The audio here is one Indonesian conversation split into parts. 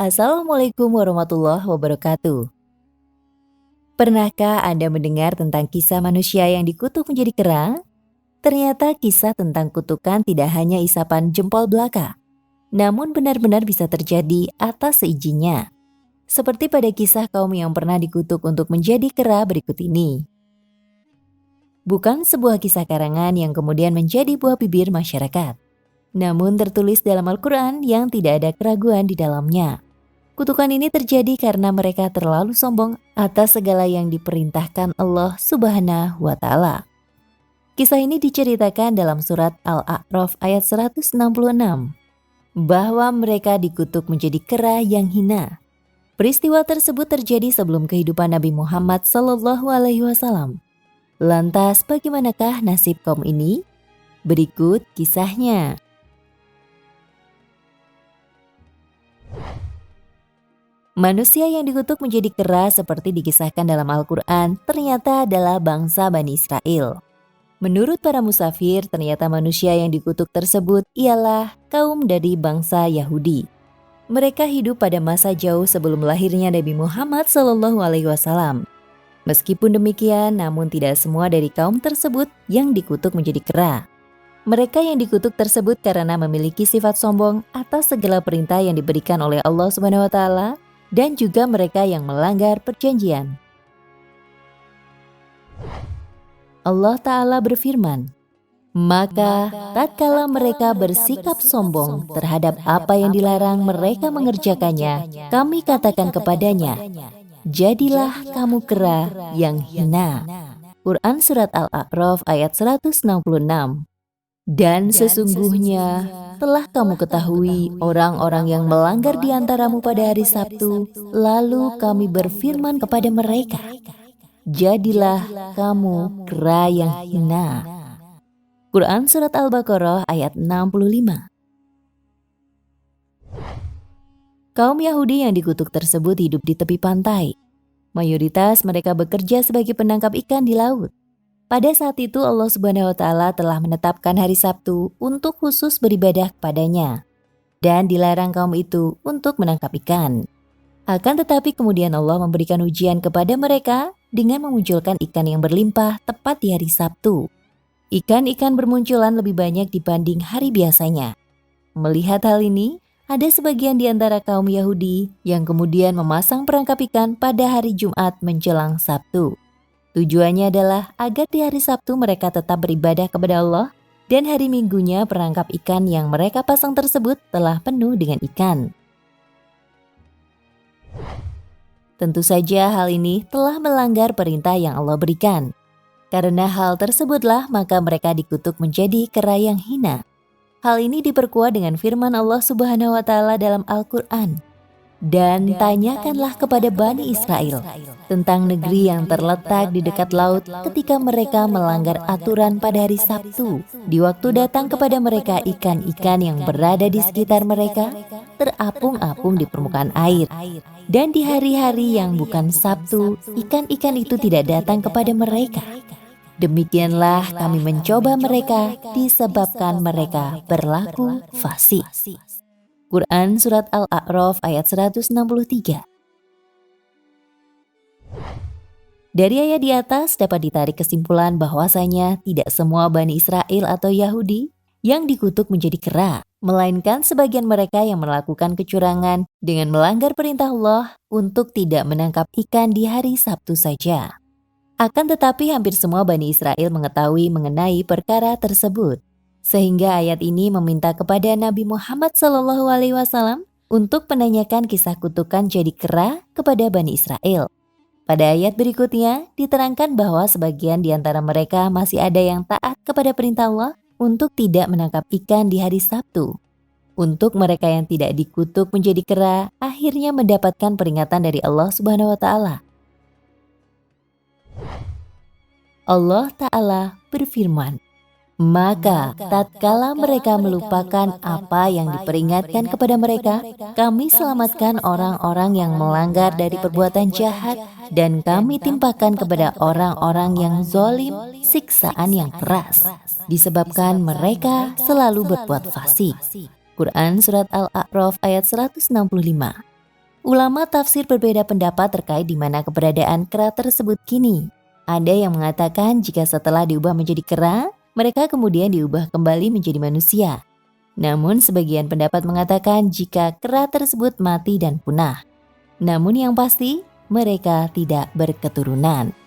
Assalamualaikum warahmatullahi wabarakatuh. Pernahkah Anda mendengar tentang kisah manusia yang dikutuk menjadi kera? Ternyata kisah tentang kutukan tidak hanya isapan jempol belaka, namun benar-benar bisa terjadi atas seizinnya. Seperti pada kisah kaum yang pernah dikutuk untuk menjadi kera berikut ini. Bukan sebuah kisah karangan yang kemudian menjadi buah bibir masyarakat, namun tertulis dalam Al-Quran yang tidak ada keraguan di dalamnya. Kutukan ini terjadi karena mereka terlalu sombong atas segala yang diperintahkan Allah Subhanahu wa Ta'ala. Kisah ini diceritakan dalam surat Al-A'raf ayat 166, bahwa mereka dikutuk menjadi kera yang hina. Peristiwa tersebut terjadi sebelum kehidupan Nabi Muhammad SAW. Lantas bagaimanakah nasib kaum ini? Berikut kisahnya. Manusia yang dikutuk menjadi kera seperti dikisahkan dalam Al-Quran ternyata adalah bangsa Bani Israel. Menurut para musafir, ternyata manusia yang dikutuk tersebut ialah kaum dari bangsa Yahudi. Mereka hidup pada masa jauh sebelum lahirnya Nabi Muhammad SAW. Meskipun demikian, namun tidak semua dari kaum tersebut yang dikutuk menjadi kera. Mereka yang dikutuk tersebut karena memiliki sifat sombong atas segala perintah yang diberikan oleh Allah Subhanahu wa Ta'ala, dan juga mereka yang melanggar perjanjian. Allah Ta'ala berfirman, "Maka tatkala mereka bersikap sombong terhadap apa yang dilarang mereka mengerjakannya, kami katakan kepadanya, jadilah kamu kera yang hina." Quran Surat Al-A'raf ayat 166. Dan sesungguhnya telah kamu ketahui orang-orang yang melanggar di antaramu pada hari Sabtu, lalu kami berfirman kepada mereka, jadilah kamu kera yang hina. Quran Surat Al-Baqarah ayat 65. Kaum Yahudi yang dikutuk tersebut hidup di tepi pantai. Mayoritas mereka bekerja sebagai penangkap ikan di laut. Pada saat itu Allah Subhanahu wa Ta'ala telah menetapkan hari Sabtu untuk khusus beribadah kepadanya, dan dilarang kaum itu untuk menangkap ikan. Akan tetapi kemudian Allah memberikan ujian kepada mereka dengan memunculkan ikan yang berlimpah tepat di hari Sabtu. Ikan-ikan bermunculan lebih banyak dibanding hari biasanya. Melihat hal ini, ada sebagian di antara kaum Yahudi yang kemudian memasang perangkap ikan pada hari Jumat menjelang Sabtu. Tujuannya adalah agar di hari Sabtu mereka tetap beribadah kepada Allah, dan hari Minggunya perangkap ikan yang mereka pasang tersebut telah penuh dengan ikan. Tentu saja hal ini telah melanggar perintah yang Allah berikan. Karena hal tersebutlah maka mereka dikutuk menjadi kera yang hina. Hal ini diperkuat dengan firman Allah Subhanahu wa Ta'ala dalam Al-Quran. Dan tanyakanlah kepada Bani Israel tentang negeri yang terletak di dekat laut ketika mereka melanggar aturan pada hari Sabtu. Di waktu datang kepada mereka ikan-ikan yang berada di sekitar mereka terapung-apung di permukaan air. Dan di hari-hari yang bukan Sabtu, ikan-ikan itu tidak datang kepada mereka. Demikianlah kami mencoba mereka disebabkan mereka berlaku fasik. Quran Surat Al-A'raf ayat 163. Dari ayat di atas dapat ditarik kesimpulan bahwasanya tidak semua Bani Israel atau Yahudi yang dikutuk menjadi kera, melainkan sebagian mereka yang melakukan kecurangan dengan melanggar perintah Allah untuk tidak menangkap ikan di hari Sabtu saja. Akan tetapi hampir semua Bani Israel mengetahui mengenai perkara tersebut. Sehingga ayat ini meminta kepada Nabi Muhammad SAW untuk menanyakan kisah kutukan jadi kera kepada Bani Israel. Pada ayat berikutnya diterangkan bahwa sebagian di antara mereka masih ada yang taat kepada perintah Allah untuk tidak menangkap ikan di hari Sabtu. Untuk mereka yang tidak dikutuk menjadi kera, akhirnya mendapatkan peringatan dari Allah Subhanahu wa Ta'ala. Allah Ta'ala berfirman, "Maka tatkala mereka melupakan apa yang diperingatkan kepada mereka, kami selamatkan orang-orang yang melanggar dari perbuatan jahat, dan kami timpakan kepada orang-orang yang zalim siksaan yang keras, disebabkan mereka selalu berbuat fasik." Quran Surat Al-A'raf ayat 165. Ulama tafsir berbeda pendapat terkait di mana keberadaan kera tersebut kini. Ada yang mengatakan jika setelah diubah menjadi kera, mereka kemudian diubah kembali menjadi manusia. Namun sebagian pendapat mengatakan jika kera tersebut mati dan punah. Namun yang pasti, mereka tidak berketurunan.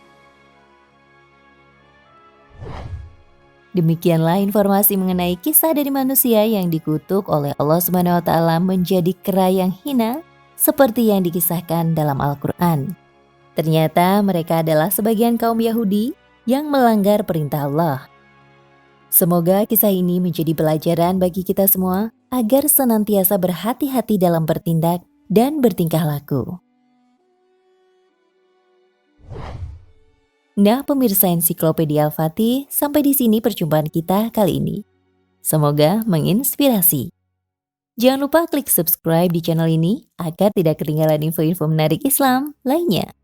Demikianlah informasi mengenai kisah dari manusia yang dikutuk oleh Allah SWT menjadi kera yang hina, seperti yang dikisahkan dalam Al-Quran. Ternyata mereka adalah sebagian kaum Yahudi yang melanggar perintah Allah. Semoga kisah ini menjadi pelajaran bagi kita semua agar senantiasa berhati-hati dalam bertindak dan bertingkah laku. Nah, pemirsa Ensiklopedia Al-Fatih, sampai di sini perjumpaan kita kali ini. Semoga menginspirasi. Jangan lupa klik subscribe di channel ini agar tidak ketinggalan info-info menarik Islam lainnya.